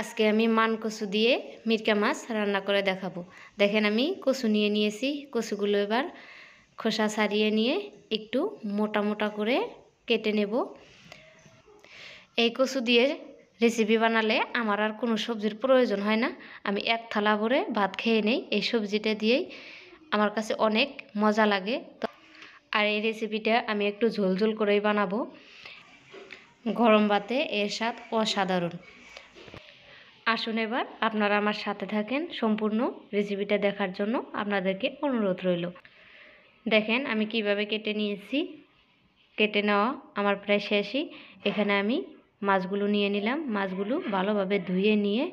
আজকে আমি মান কচু দিয়ে মিরকা মাছ রান্না করে দেখাবো। দেখেন আমি কচু নিয়ে নিয়েছি। কচুগুলো এবার খোসা ছাড়িয়ে নিয়ে একটু মোটা মোটা করে কেটে নেব। এই কচু দিয়ে রেসিপি বানালে আমার আর কোনো সবজির প্রয়োজন হয় না। আমি এক থালা ভরে ভাত খেয়ে নেই এই সবজিটা দিয়েই। আমার কাছে অনেক মজা লাগে। আর এই রেসিপিটা আমি একটু ঝোল ঝোল করেই বানাবো। গরম ভাতে এর স্বাদ অসাধারণ। আসুন এবার আপনারা আমার সাথে থাকেন। সম্পূর্ণ রেসিপিটা দেখার জন্য আপনাদেরকে অনুরোধ রইল। দেখেন আমি কিভাবে কেটে নিয়েছি। কেটে নেওয়া আমার প্রায় শেষই। এখানে আমি মাছগুলো নিয়ে নিলাম। মাছগুলো ভালোভাবে ধুয়ে নিয়ে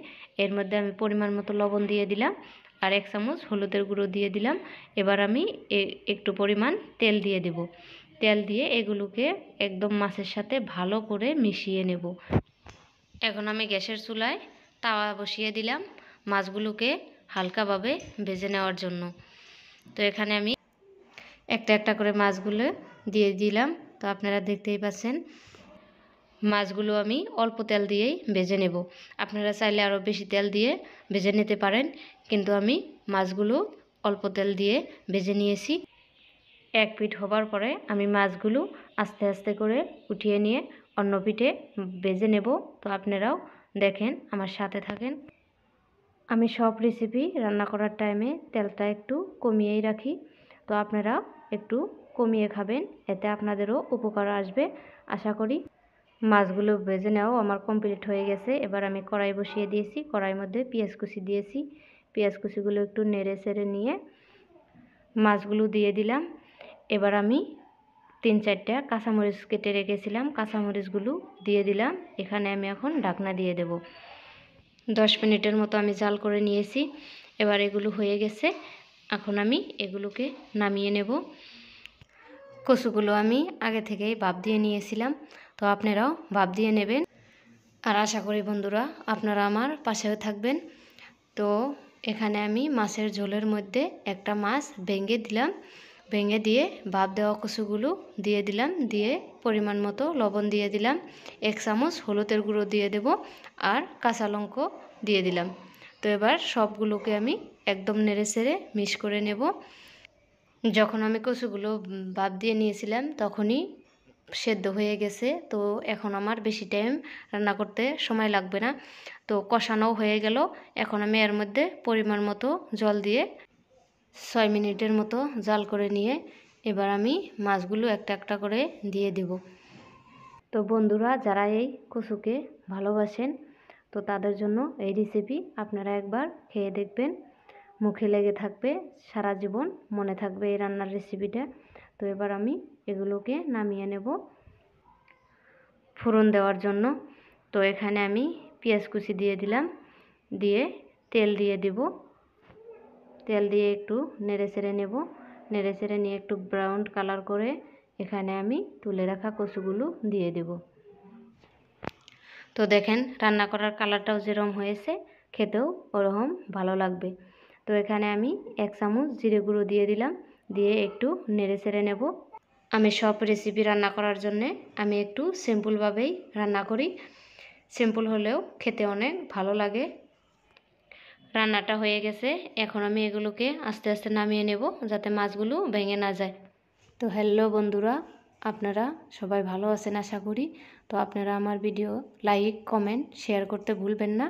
এর মধ্যে আমি পরিমাণ মতো লবণ দিয়ে দিলাম আর 1 চামচ হলুদের গুঁড়ো দিয়ে দিলাম। এবার আমি একটু পরিমাণ তেল দিয়ে দেব। তেল দিয়ে এগুলোকে একদম মাছের সাথে ভালো করে মিশিয়ে নেব। এখন আমি গ্যাসের চুলায় তাওয়া বসিয়ে দিলাম মাছগুলোকে হালকাভাবে ভেজে নেওয়ার জন্য। তো এখানে আমি একটা একটা করে মাছগুলো দিয়ে দিলাম। তো আপনারা দেখতেই পাচ্ছেন মাছগুলো আমি অল্প তেল দিয়েই ভেজে নেব। আপনারা চাইলে আরও বেশি তেল দিয়ে ভেজে নিতে পারেন, কিন্তু আমি মাছগুলো অল্প তেল দিয়ে ভেজে নিয়েছি। এক পিঠ হবার পরে আমি মাছগুলো আস্তে আস্তে করে উঠিয়ে নিয়ে অন্য পিঠে ভেজে নেব। তো আপনারাও দেখেন, আমার সাথে থাকেন। আমি সব রেসিপি রান্না করার টাইমে তেলটা একটু কমিয়েই রাখি। তো আপনারা একটু কমিয়ে খাবেন, এতে আপনাদেরও উপকার আসবে আশা করি। মাছগুলো ভেজে নেওয়াও আমার কমপ্লিট হয়ে গেছে। এবার আমি কড়াই বসিয়ে দিয়েছি। কড়াইয়ের মধ্যে পেঁয়াজ কুচি দিয়েছি। পেঁয়াজ কুচিগুলো একটু নেড়ে চেড়ে নিয়ে মাছগুলো দিয়ে দিলাম। এবার আমি 3-4টা কাঁচামরিচ কেটে রেখেছিলাম, কাঁচামরিচগুলো দিয়ে দিলাম। এখানে আমি এখন ঢাকনা দিয়ে দেব। 10 মিনিটের মতো আমি জাল করে নিয়েছি। এবার এগুলো হয়ে গেছে। এখন আমি এগুলোকে নামিয়ে নেব। কচুগুলো আমি আগে থেকেই ভাপ দিয়ে নিয়েছিলাম। তো আপনারাও ভাপ দিয়ে নেবেন। আর আশা করি বন্ধুরা আপনারা আমার পাশেও থাকবেন। তো এখানে আমি মাছের ঝোলের মধ্যে একটা মাছ ভেঙে দিলাম। ভেঙে দিয়ে ভাপ দেওয়া কচুগুলো দিয়ে দিলাম। দিয়ে পরিমাণ মতো লবণ দিয়ে দিলাম। 1 চামচ হলুদের গুঁড়ো দিয়ে দেব আর কাঁচা লঙ্কা দিয়ে দিলাম। তো এবার সবগুলোকে আমি একদম নেড়ে চেড়ে মিক্স করে নেব। যখন আমি কচুগুলো ভাপ দিয়ে নিয়েছিলাম তখনই সেদ্ধ হয়ে গেছে। তো এখন আমার বেশি টাইম রান্না করতে সময় লাগবে না। তো কষানোও হয়ে গেল। এখন আমি এর মধ্যে পরিমাণ মতো জল দিয়ে 6 মিনিটের মতো জাল করে নিয়ে এবার আমি মাছগুলো একটা একটা করে দিয়ে দেব। তো বন্ধুরা যারা এই কচুকে ভালোবাসেন, তো তাদের জন্য এই রেসিপি আপনারা একবার খেয়ে দেখবেন। মুখে লেগে থাকবে, সারা জীবন মনে থাকবে এই রান্নার রেসিপিটা। তো এবার আমি এগুলোকে নামিয়ে নেব ফোড়ন দেওয়ার জন্য। তো এখানে আমি পেঁয়াজ কুচি দিয়ে দিলাম। দিয়ে তেল দিয়ে দিব। তেল দিয়ে একটু নেড়ে চেড়ে নেব। নেড়ে চেড়ে নিয়ে একটু ব্রাউন কালার করে এখানে আমি তুলে রাখা কচুগুলো দিয়ে দেব। তো দেখেন রান্না করার কালারটাও যেরকম হয়েছে, খেতেও ওরকম ভালো লাগবে। তো এখানে আমি 1 চামচ জিরে গুঁড়ো দিয়ে দিলাম। দিয়ে একটু নেড়ে চেড়ে নেব। আমি সব রেসিপি রান্না করার জন্যে আমি একটু সিম্পলভাবেই রান্না করি। সিম্পল হলেও খেতে অনেক ভালো লাগে। রান্নাটা হয়ে গেছে। এখন আমি এগুলোকে আস্তে আস্তে নামিয়ে নেব যাতে মাছগুলো ভেঙে না যায়। তো হ্যালো বন্ধুরা, আপনারা সবাই ভালো আছেন আশা করি। তো আপনারা আমার ভিডিও লাইক, কমেন্ট, শেয়ার করতে ভুলবেন না।